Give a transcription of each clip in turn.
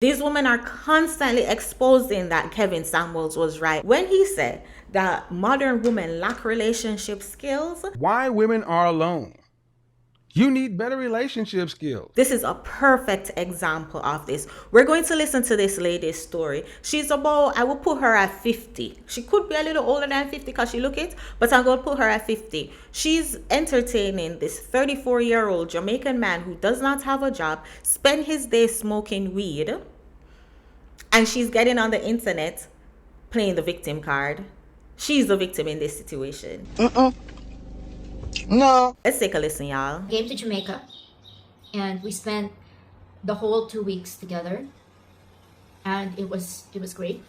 These women are constantly exposing that Kevin Samuels was right when he said that modern women lack relationship skills. Why women are alone. You need better relationship skills. This is a perfect example of this. We're going to listen to this lady's story. She's about, I will put her at 50. She could be a little older than 50 because she look it, but I'm going to put her at 50. She's entertaining this 34-year-old Jamaican man who does not have a job, spend his day smoking weed, and she's getting on the internet playing the victim card. She's the victim in this situation. No. Let's take a listen, y'all. Came to Jamaica, and we spent the whole 2 weeks together, and it was great.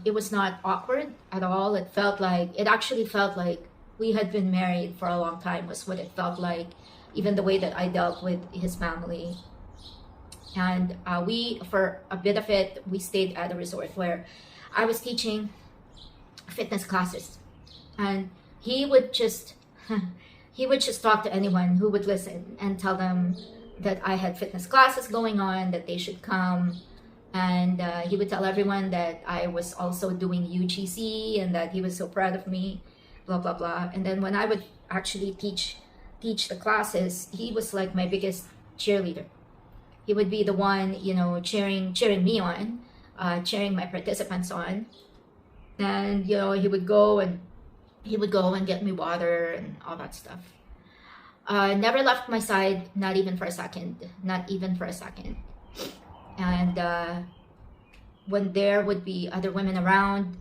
It was not awkward at all. It actually felt like we had been married for a long time, was what it felt like. Even the way that I dealt with his family. And for a bit of it, we stayed at a resort where I was teaching fitness classes, and he would just talk to anyone who would listen and tell them that I had fitness classes going on, that they should come. And he would tell everyone that I was also doing UGC and that he was so proud of me, blah, blah, blah. And then when I would actually teach the classes, he was like my biggest cheerleader. He would be the one, cheering me on, cheering my participants on. And, he would go and get me water and all that stuff. Never left my side, not even for a second. And when there would be other women around,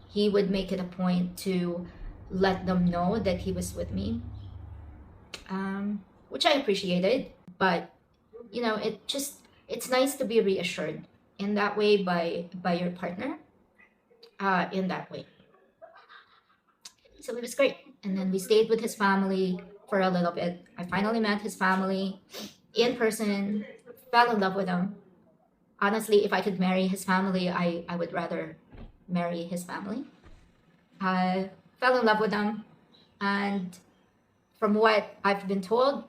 he would make it a point to let them know that he was with me, which I appreciated. But, it's nice to be reassured in that way by your partner, in that way. So it was great. And then we stayed with his family for a little bit. I finally met his family in person, fell in love with them. Honestly, if I could marry his family, I would rather marry his family. I fell in love with them. And from what I've been told,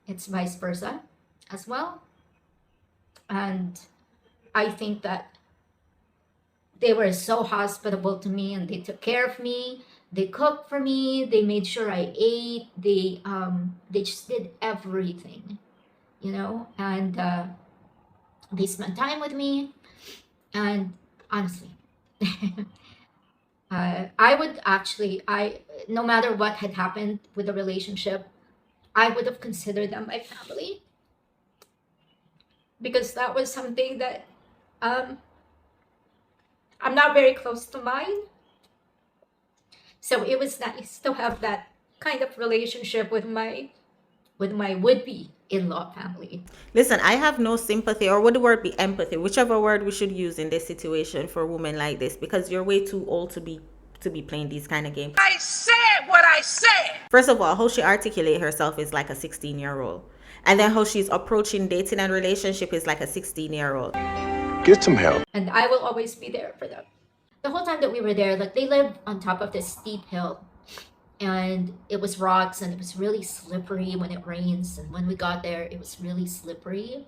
it's vice versa as well. And I think that they were so hospitable to me, and they took care of me. They cooked for me. They made sure I ate. They just did everything, and they spent time with me. And honestly, no matter what had happened with the relationship, I would have considered them my family, because that was something that I'm not very close to mine. So it was nice to have that kind of relationship with my would-be in-law family. Listen, I have no sympathy, or would the word be empathy, whichever word we should use in this situation for women like this, because you're way too old to be playing these kind of games. I said what I said. First of all, how she articulates herself is like a 16-year-old. And then how she's approaching dating and relationship is like a 16-year-old. Get some help. And I will always be there for them. The whole time that we were there, they lived on top of this steep hill, and it was rocks, and it was really slippery when it rains. And when we got there, it was really slippery,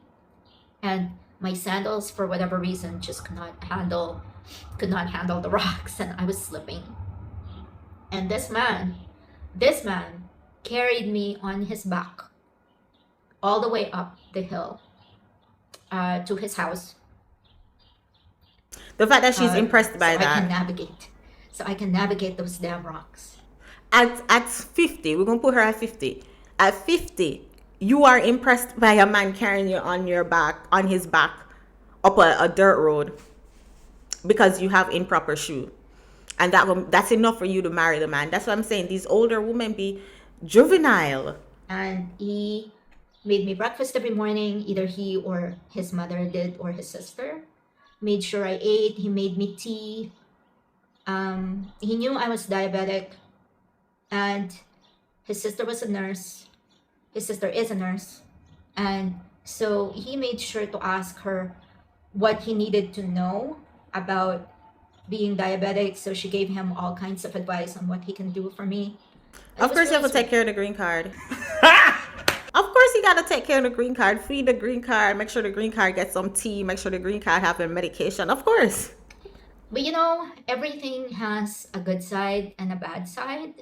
and my sandals, for whatever reason, just could not handle the rocks, and I was slipping. And this man carried me on his back all the way up the hill to his house. The fact that she's impressed by that. I can navigate those damn rocks. At 50, we're going to put her at 50. At 50, you are impressed by a man carrying you on his back up a dirt road because you have improper shoe. And that's enough for you to marry the man. That's what I'm saying. These older women be juvenile. And he made me breakfast every morning. Either he or his mother did, or his sister. Made sure I ate. He made me tea. He knew I was diabetic, and his sister was a nurse. His sister is a nurse, and so he made sure to ask her what he needed to know about being diabetic. So she gave him all kinds of advice on what he can do for me. Of course, you have to take care of the green card. Of course, he got to take care of the green card, feed the green card, make sure the green card gets some tea, make sure the green card have their medication. Of course. But you know, everything has a good side and a bad side.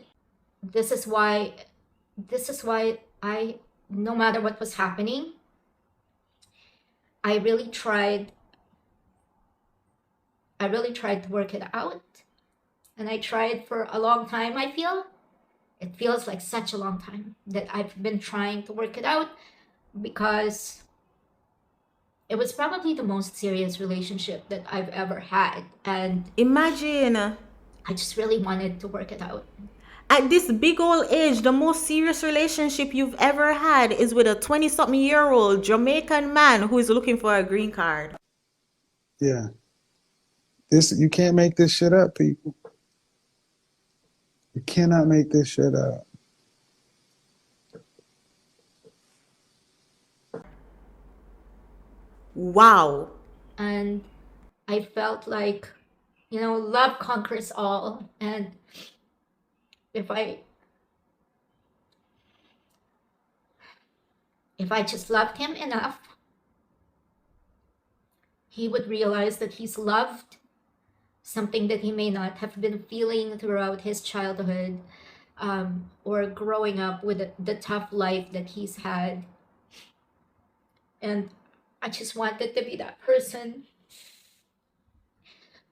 This is why I, no matter what was happening, I really tried to work it out. And I tried for a long time, I feel. It feels like such a long time that I've been trying to work it out, because it was probably the most serious relationship that I've ever had. And Imagine I just really wanted to work it out. at this big old age, the most serious relationship you've ever had is with a 20-something-year-old Jamaican man who is looking for a green card. Yeah. You can't make this shit up, people. You cannot make this shit up. Wow. And I felt like, you know, love conquers all. And if I just loved him enough, he would realize that he's loved, something that he may not have been feeling throughout his childhood, or growing up with the tough life that he's had. And I just wanted to be that person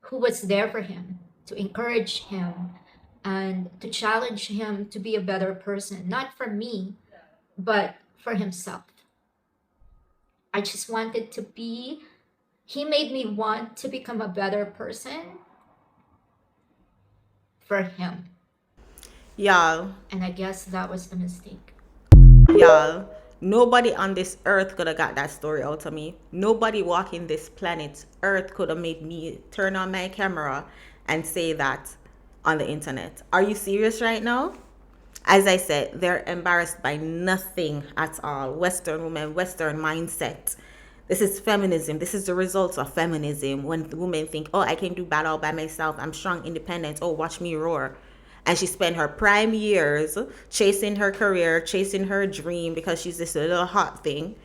who was there for him, to encourage him and to challenge him to be a better person, not for me, but for himself. I just wanted to be, he made me want to become a better person for him. Y'all, And I guess that was a mistake. y'all, nobody on this earth could have got that story out of me. Nobody walking this planet earth could have made me turn on my camera and say that on the internet. Are you serious right now? As I said, they're embarrassed by nothing at all. Western women, Western mindset. This is feminism. This is the result of feminism. When women think, oh, I can do bad all by myself. I'm strong, independent. Oh, watch me roar. And she spent her prime years chasing her career, chasing her dream, because she's this little hot thing.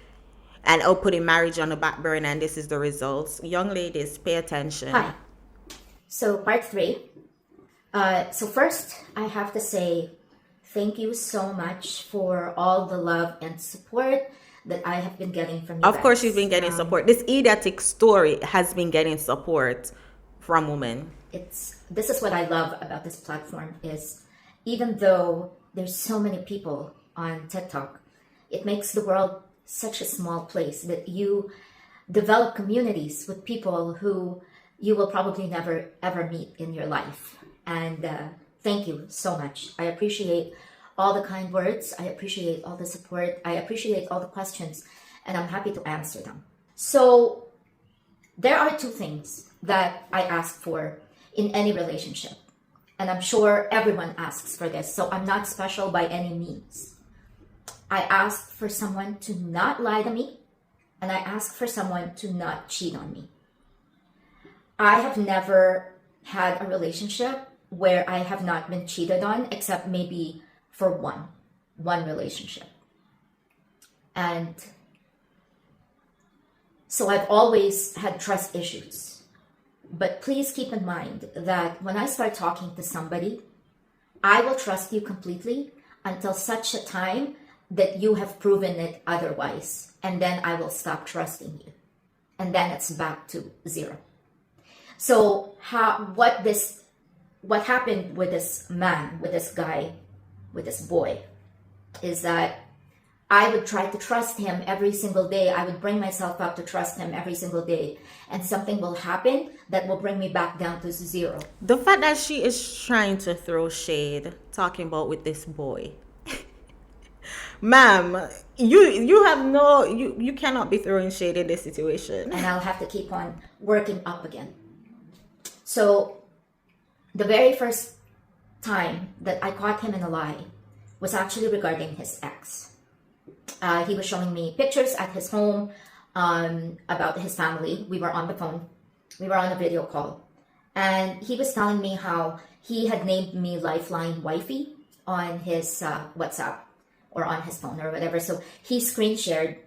And putting marriage on the back burner, and this is the results. Young ladies, pay attention. Hi. So part 3. So first, I have to say thank you so much for all the love and support that I have been getting from you Of guys. course, she's been getting support. This idiotic story has been getting support from women. This is what I love about this platform, is even though there's so many people on TikTok, it makes the world such a small place that you develop communities with people who you will probably never ever meet in your life. And thank you so much. I appreciate all the kind words. I appreciate all the support. I appreciate all the questions, and I'm happy to answer them. So there are 2 things that I ask for in any relationship. And I'm sure everyone asks for this, so I'm not special by any means. I ask for someone to not lie to me, and I ask for someone to not cheat on me. I have never had a relationship where I have not been cheated on, except maybe for one relationship. And so I've always had trust issues. But please keep in mind that when I start talking to somebody, I will trust you completely until such a time that you have proven it otherwise. And then I will stop trusting you. And then it's back to 0. So what happened with this man, with this guy, with this boy, is that I would try to trust him every single day. I would bring myself up to trust him every single day. And something will happen that will bring me back down to 0. The fact that she is trying to throw shade, talking about with this boy. Ma'am, you have no, you cannot be throwing shade in this situation. And I'll have to keep on working up again. So the very first time that I caught him in a lie was actually regarding his ex. He was showing me pictures at his home about his family. We were on the phone. We were on a video call. And he was telling me how he had named me Lifeline Wifey on his WhatsApp or on his phone or whatever. So he screen shared,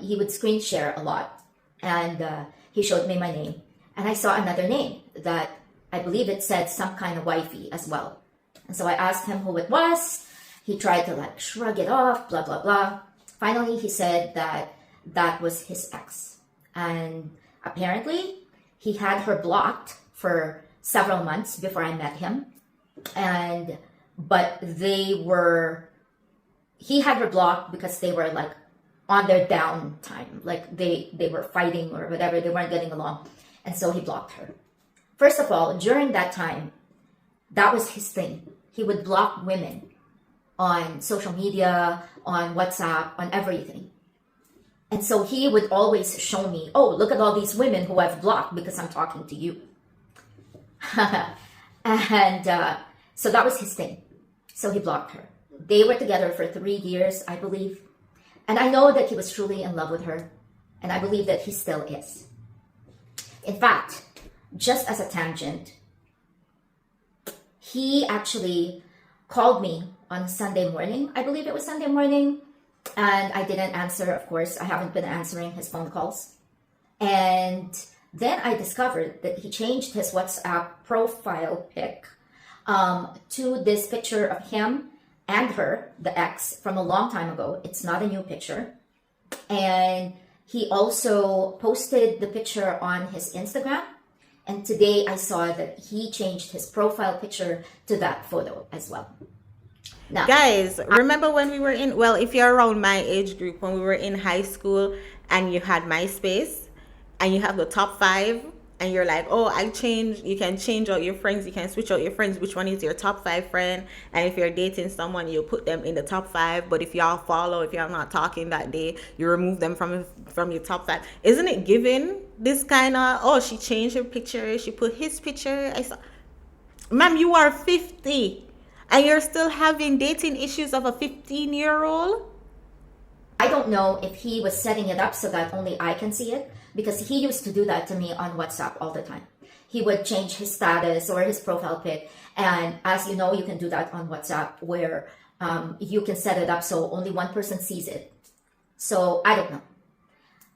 he would screen share a lot. And he showed me my name. And I saw another name that I believe it said some kind of wifey as well. And so I asked him who it was. He tried to like shrug it off, blah, blah, blah. Finally, he said that that was his ex. And apparently, he had her blocked for several months before I met him. But he had her blocked because they were like on their downtime. Like they were fighting or whatever. They weren't getting along. And so he blocked her. First of all, during that time, that was his thing. He would block women on social media, on WhatsApp, on everything. And so he would always show me, oh, look at all these women who I've blocked because I'm talking to you. And so that was his thing. So he blocked her. They were together for 3 years, I believe. And I know that he was truly in love with her. And I believe that he still is. In fact, just as a tangent, he actually called me on Sunday morning. I believe it was Sunday morning. And I didn't answer, of course. I haven't been answering his phone calls. And then I discovered that he changed his WhatsApp profile pic to this picture of him and her, the ex, from a long time ago. It's not a new picture. And he also posted the picture on his Instagram. And today I saw that he changed his profile picture to that photo as well. Now, Guys, remember when we were in, well, if you're around my age group, when we were in high school and you had MySpace and you have the top 5 and you're like, oh, you can change out your friends, you can switch out your friends, which one is your top 5 friend, and if you're dating someone, you put them in the top 5, but if y'all follow, if y'all not talking that day, you remove them from your top 5. Isn't it given this kind of, oh, she changed her picture, she put his picture? Ma'am, you are 50 and you're still having dating issues of a 15-year-old? I don't know if he was setting it up so that only I can see it, because he used to do that to me on WhatsApp all the time. He would change his status or his profile pic. And as you know, you can do that on WhatsApp where you can set it up so only one person sees it. So I don't know.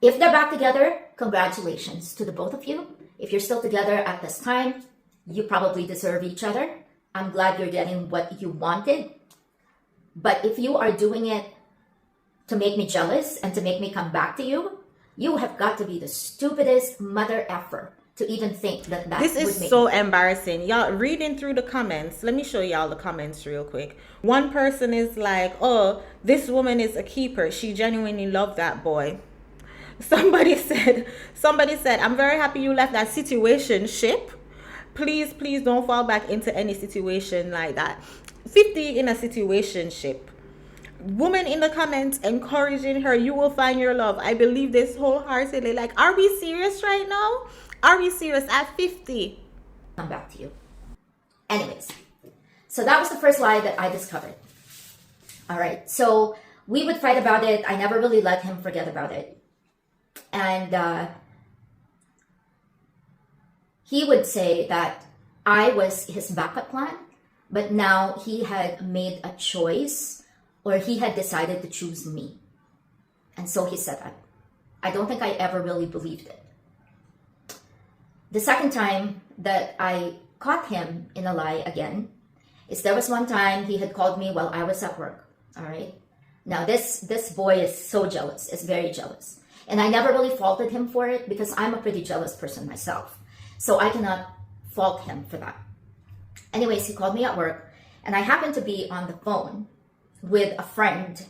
If they're back together, congratulations to the both of you. If you're still together at this time, you probably deserve each other. I'm glad you're getting what you wanted. But if you are doing it to make me jealous and to make me come back to you, you have got to be the stupidest mother effer to even think that This is so embarrassing. Y'all, reading through the comments, let me show y'all the comments real quick. One person is like, oh, this woman is a keeper. She genuinely loved that boy. Somebody said, I'm very happy you left that situationship. Please don't fall back into any situation like that. 50 in a situationship. Woman in the comments encouraging her, you will find your love. I believe this wholeheartedly. Like, are we serious right now? Are we serious at 50? Come back to you. Anyways, so that was the first lie that I discovered. All right, so we would fight about it. I never really let him forget about it. And he would say that I was his backup plan, but now he had made a choice, or he had decided to choose me. And so he said that. I don't think I ever really believed it. The second time that I caught him in a lie again is there was one time he had called me while I was at work. All right. Now this boy is so jealous, is very jealous. And I never really faulted him for it because I'm a pretty jealous person myself. So I cannot fault him for that. Anyways, he called me at work and I happened to be on the phone with a friend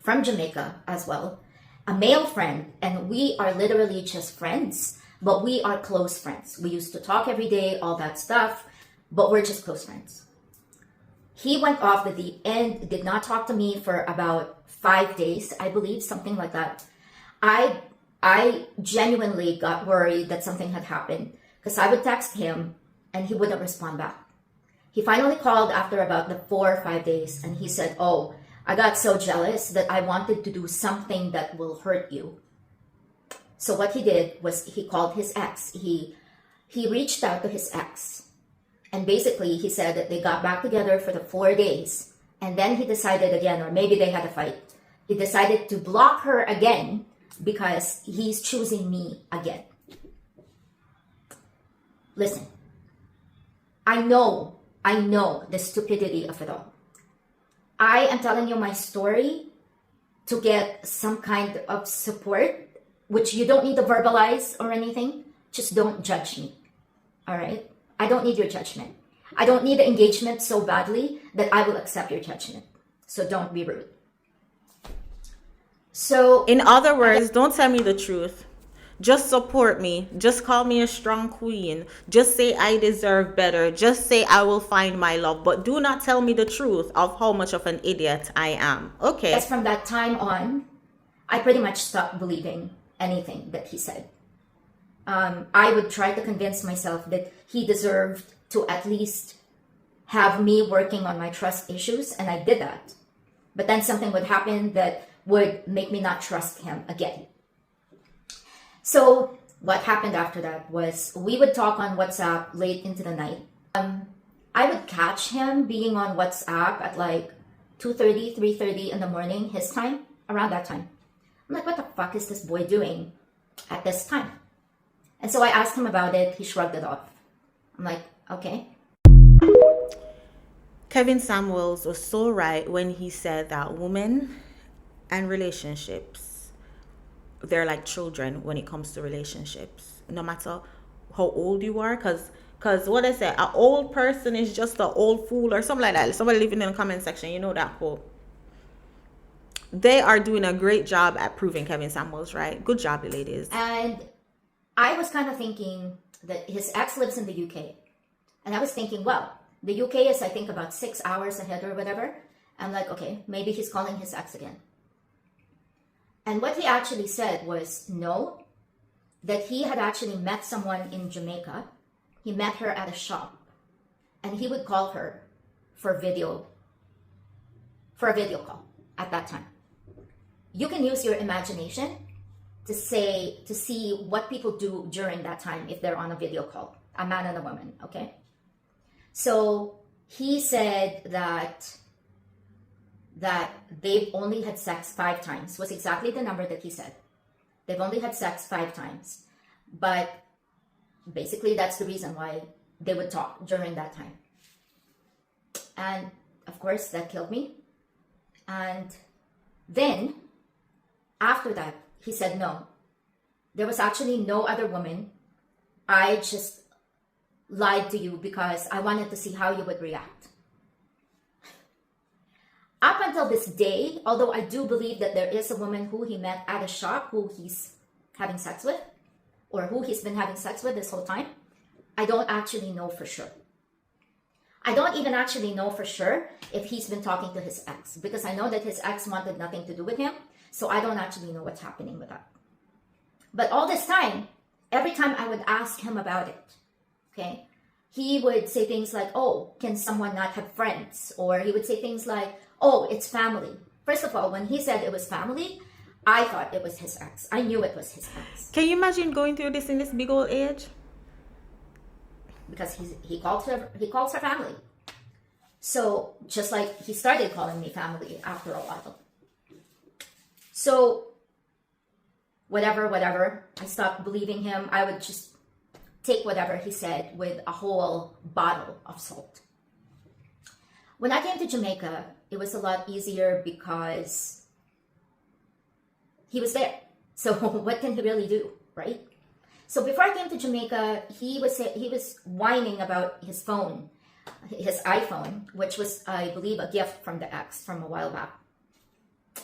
from Jamaica as well, a male friend, and we are literally just friends, but we are close friends. We used to talk every day, all that stuff, but we're just close friends. He went off at the end, did not talk to me for about 5 days, I believe, something like that. I genuinely got worried that something had happened because I would text him and he wouldn't respond back. He finally called after about the 4 or 5 days and he said, oh, I got so jealous that I wanted to do something that will hurt you. So what he did was he called his ex. He reached out to his ex. And basically he said that they got back together for the 4 days And then he decided again, or maybe they had a fight. He decided to block her again because he's choosing me again. Listen, I know the stupidity of it all. I am telling you my story to get some kind of support, which you don't need to verbalize or anything. Just don't judge me. All right? I don't need your judgment. I don't need the engagement so badly that I will accept your judgment. So don't be rude. So, In other words, don't tell me the truth. Just support me. Just call me a strong queen. Just say I deserve better. Just say I will find my love. But do not tell me the truth of how much of an idiot I am. Okay. yes, from that time on, I pretty much stopped believing anything that he said. I would try to convince myself that he deserved to at least have me working on my trust issues, and I did that. But then something would happen that would make me not trust him again. So what happened after that was we would talk on WhatsApp late into the night. I would catch him being on WhatsApp at like 2:30, 3:30 in the morning, his time, around that time. I'm like, what the fuck is this boy doing at this time? And so I asked him about it. He shrugged it off. I'm like, okay. Kevin Samuels was so right when he said that women and relationships, they're like children when it comes to relationships, no matter how old you are. Because what I say, an old person is just an old fool or something like that. Somebody leaving in the comment section, you know that quote. They are doing a great job at proving Kevin Samuels right. Good job, you ladies. And I was kind of thinking that his ex lives in the UK. And I was thinking, well, the UK is, I think, about 6 hours ahead or whatever. I'm like, okay, maybe he's calling his ex again. And what he actually said was no, that he had actually met someone in Jamaica. He met her at a shop, and he would call her for a video call at that time. You can use your imagination to see what people do during that time if they're on a video call, a man and a woman, okay? So he said that they've only had sex 5 times, was exactly the number that he said. They've only had sex 5 times. But basically that's the reason why they would talk during that time. And of course that killed me. And then after that, he said no. There was actually no other woman. I just lied to you because I wanted to see how you would react. Up until this day, although I do believe that there is a woman who he met at a shop who he's having sex with, or who he's been having sex with this whole time, I don't actually know for sure. I don't even actually know for sure if he's been talking to his ex, because I know that his ex wanted nothing to do with him, so I don't actually know what's happening with that. But all this time, every time I would ask him about it, okay, he would say things like, oh, can someone not have friends? Or he would say things like, oh, it's family. First of all, when he said it was family, I thought it was his ex. I knew it was his ex. Can you imagine going through this in this big old age? Because he calls her family. So just like he started calling me family after a while. So whatever, I stopped believing him. I would just take whatever he said with a whole bottle of salt. When I came to Jamaica, it was a lot easier because he was there. So what can he really do, right? So before I came to Jamaica, he was whining about his phone, his iPhone, which was, I believe, a gift from the ex from a while back.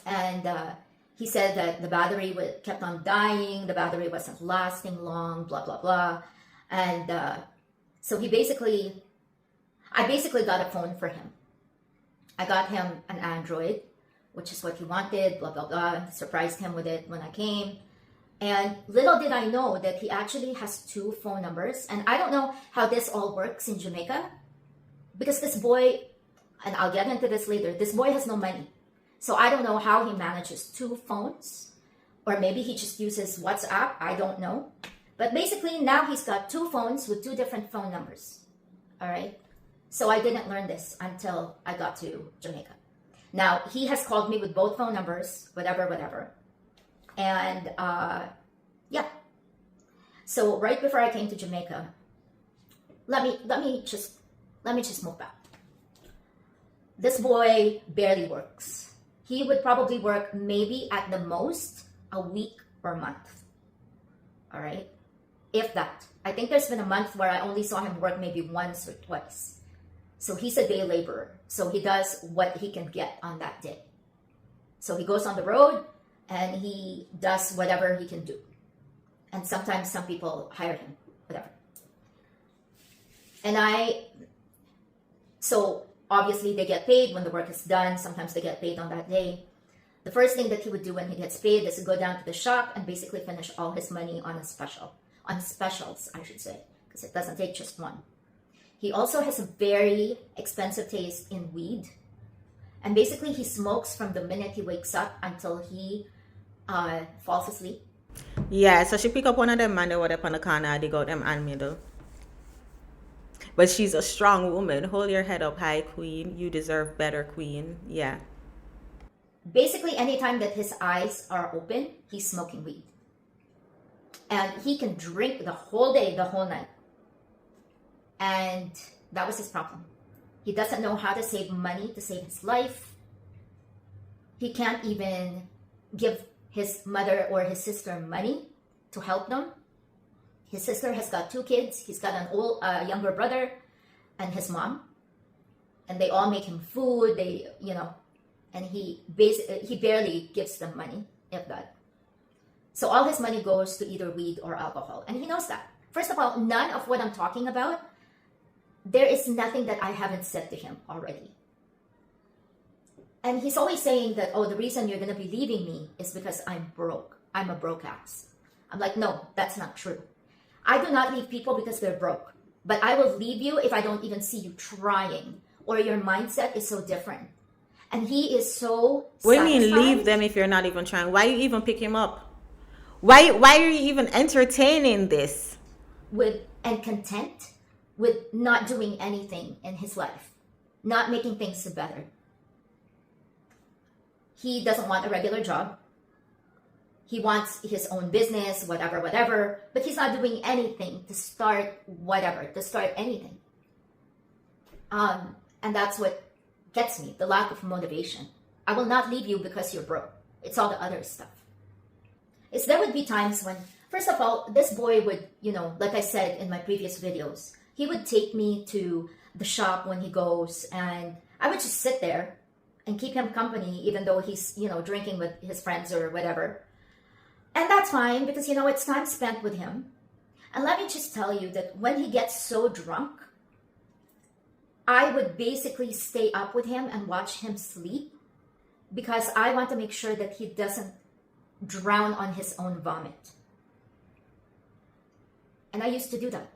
And he said that the battery kept on dying, the battery wasn't lasting long, blah, blah, blah. And so I basically got a phone for him. I got him an Android, which is what he wanted, blah, blah, blah. Surprised him with it when I came. And little did I know that he actually has 2 phone numbers. And I don't know how this all works in Jamaica, because this boy, and I'll get into this later, this boy has no money. So I don't know how he manages 2 phones, or maybe he just uses WhatsApp, I don't know. But basically now he's got 2 phones with 2 different phone numbers, all right? So I didn't learn this until I got to Jamaica. Now, he has called me with both phone numbers, whatever. And yeah. So right before I came to Jamaica, let me just move back. This boy barely works. He would probably work maybe at the most a week or month. All right? If that. I think there's been a month where I only saw him work maybe once or twice. So he's a day laborer. So he does what he can get on that day. So he goes on the road and he does whatever he can do. And sometimes some people hire him, whatever. So obviously they get paid when the work is done. Sometimes they get paid on that day. The first thing that he would do when he gets paid is to go down to the shop and basically finish all his money on specials, I should say, because it doesn't take just one. He also has a very expensive taste in weed. And basically he smokes from the minute he wakes up until he falls asleep. Yeah, so she pick up one of them man they were up on the corner, they got them and middle. But she's a strong woman. Hold your head up high, queen. You deserve better, queen. Yeah. Basically, anytime that his eyes are open, he's smoking weed. And he can drink the whole day, the whole night. And that was his problem. He doesn't know how to save money to save his life. He can't even give his mother or his sister money to help them. His sister has got 2 kids. He's got an younger brother and his mom. And they all make him food. And he barely gives them money, if that. So all his money goes to either weed or alcohol. And he knows that. First of all, none of what I'm talking about, there is nothing that I haven't said to him already. And he's always saying that, oh, the reason you're going to be leaving me is because I'm broke. I'm a broke ass. I'm like, no, that's not true. I do not leave people because they're broke. But I will leave you if I don't even see you trying or your mindset is so different. And he is so What do you mean leave them if you're not even trying? Why you even pick him up? Why are you even entertaining this? And content with not doing anything in his life, not making things better. He doesn't want a regular job. He wants his own business, whatever, but he's not doing anything to start anything. And that's what gets me, the lack of motivation. I will not leave you because you're broke. It's all the other stuff. There would be times when, first of all, this boy would, like I said in my previous videos, he would take me to the shop when he goes, and I would just sit there and keep him company, even though he's, drinking with his friends or whatever. And that's fine because, it's time spent with him. And let me just tell you that when he gets so drunk, I would basically stay up with him and watch him sleep because I want to make sure that he doesn't drown on his own vomit. And I used to do that.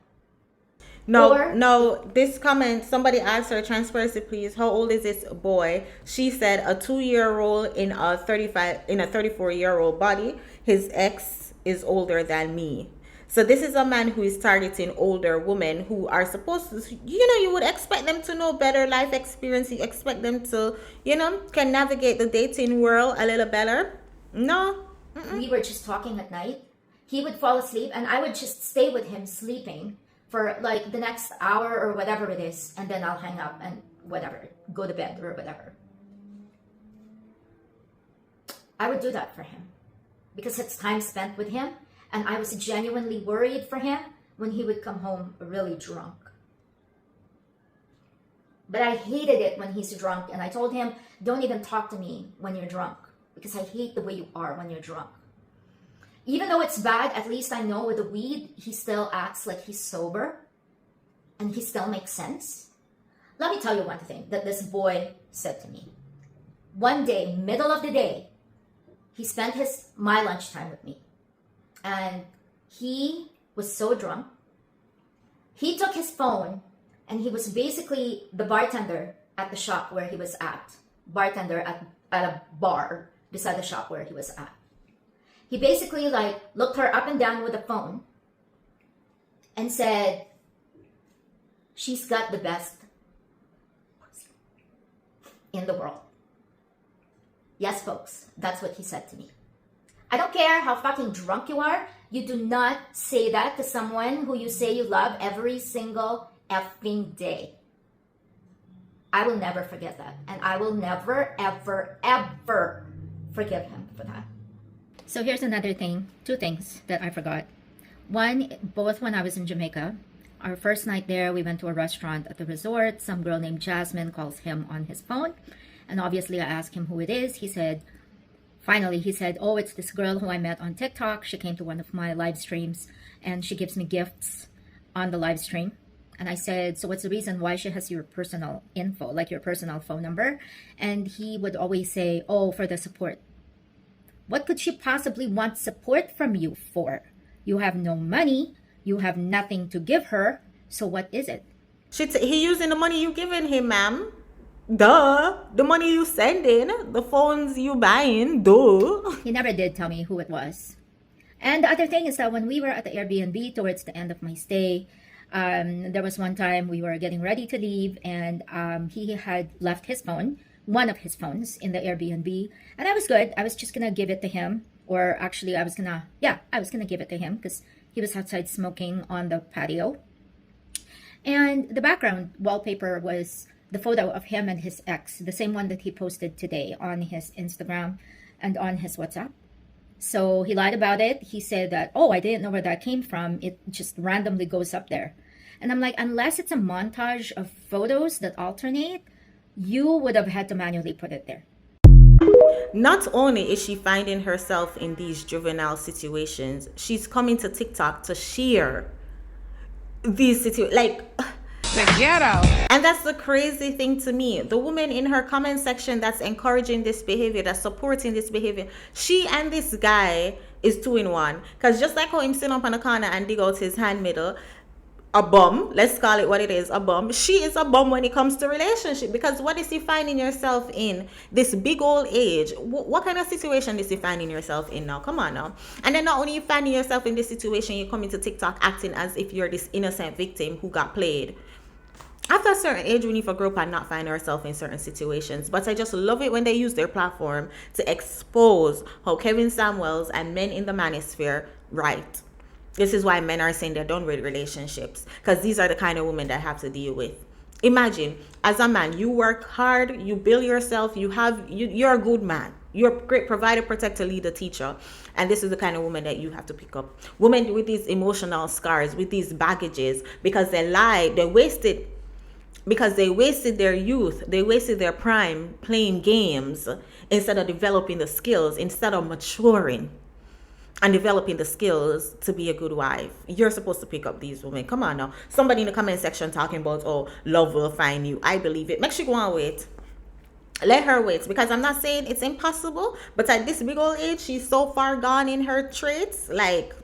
No, this comment, somebody asked her, transparency please, how old is this boy? She said a 2-year-old in a 34-year-old body. His ex is older than me. So this is a man who is targeting older women who are supposed to, you would expect them to know better life experience. You expect them to, can navigate the dating world a little better. No. Mm-mm. We were just talking at night. He would fall asleep and I would just stay with him sleeping for like the next hour or whatever it is. And then I'll hang up and whatever, go to bed or whatever. I would do that for him because it's time spent with him. And I was genuinely worried for him when he would come home really drunk. But I hated it when he's drunk. And I told him, don't even talk to me when you're drunk because I hate the way you are when you're drunk. Even though it's bad, at least I know with the weed, he still acts like he's sober and he still makes sense. Let me tell you one thing that this boy said to me. One day, middle of the day, he spent my lunchtime with me. And he was so drunk. He took his phone and he was basically the bartender at the shop where he was at. Bartender at a bar beside the shop where he was at. He basically looked her up and down with the phone and said, she's got the best pussy in the world. Yes, folks, that's what he said to me. I don't care how fucking drunk you are. You do not say that to someone who you say you love every single effing day. I will never forget that. And I will never, ever, ever forgive him for that. So here's another thing, two things that I forgot. One, both when I was in Jamaica, our first night there, we went to a restaurant at the resort. Some girl named Jasmine calls him on his phone. And obviously I asked him who it is. He said, oh, it's this girl who I met on TikTok. She came to one of my live streams and she gives me gifts on the live stream. And I said, so what's the reason why she has your personal info, like your personal phone number? And he would always say, oh, for the support. What could she possibly want support from you for? You have no money. You have nothing to give her. So what is it? He using the money you giving him, ma'am. Duh. The money you sending, the phones you buying, duh. He never did tell me who it was. And the other thing is that when we were at the Airbnb towards the end of my stay, there was one time we were getting ready to leave and he had left his phone, one of his phones in the Airbnb. And I was good. I was just going to give it to him. Or actually, I was going to give it to him because he was outside smoking on the patio. And the background wallpaper was the photo of him and his ex, the same one that he posted today on his Instagram and on his WhatsApp. So he lied about it. He said that, oh, I didn't know where that came from. It just randomly goes up there. And I'm like, unless it's a montage of photos that alternate, you would have had to manually put it there. Not only is she finding herself in these juvenile situations, she's coming to TikTok to share these situations. Like, The ghetto. and that's the crazy thing to me. The woman in her comment section that's encouraging this behavior, that's supporting this behavior, she and this guy is 2 in 1. Because just like how him sit up on the corner and dig out his hand middle, a bum, let's call it what it is, a bum. She is a bum when it comes to relationship. Because what is you finding yourself in this big old age? What kind of situation is you finding yourself in now? Come on now. And then not only you finding yourself in this situation, you come into TikTok acting as if you're this innocent victim who got played. After a certain age, we need to grow up and not find ourselves in certain situations. But I just love it when they use their platform to expose how Kevin Samuels and men in the manosphere right. This is why men are saying they're done with relationships, because these are the kind of women that have to deal with. Imagine, as a man, you work hard, you build yourself, you're a good man. You're a great provider, protector, leader, teacher. And this is the kind of woman that you have to pick up. Women with these emotional scars, with these baggages, because they lied, they wasted their youth, they wasted their prime playing games instead of developing the skills, instead of maturing and developing the skills to be a good wife. You're supposed to pick up these women. Come on now. Somebody in the comment section talking about, oh, love will find you. I believe it. Make sure you go and wait. Let her wait, because I'm not saying it's impossible, but at this big old age, she's so far gone in her traits. Like,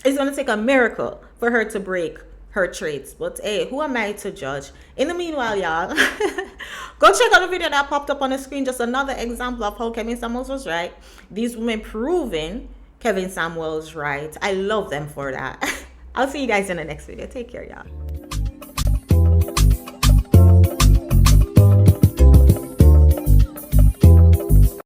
it's going to take a miracle for her to break her traits. But hey, who am I to judge? In the meanwhile, y'all, go check out the video that popped up on the screen. Just another example of how Kevin Samuels was right. These women proving Kevin Samuels right. I love them for that. I'll see you guys in the next video. Take care, y'all.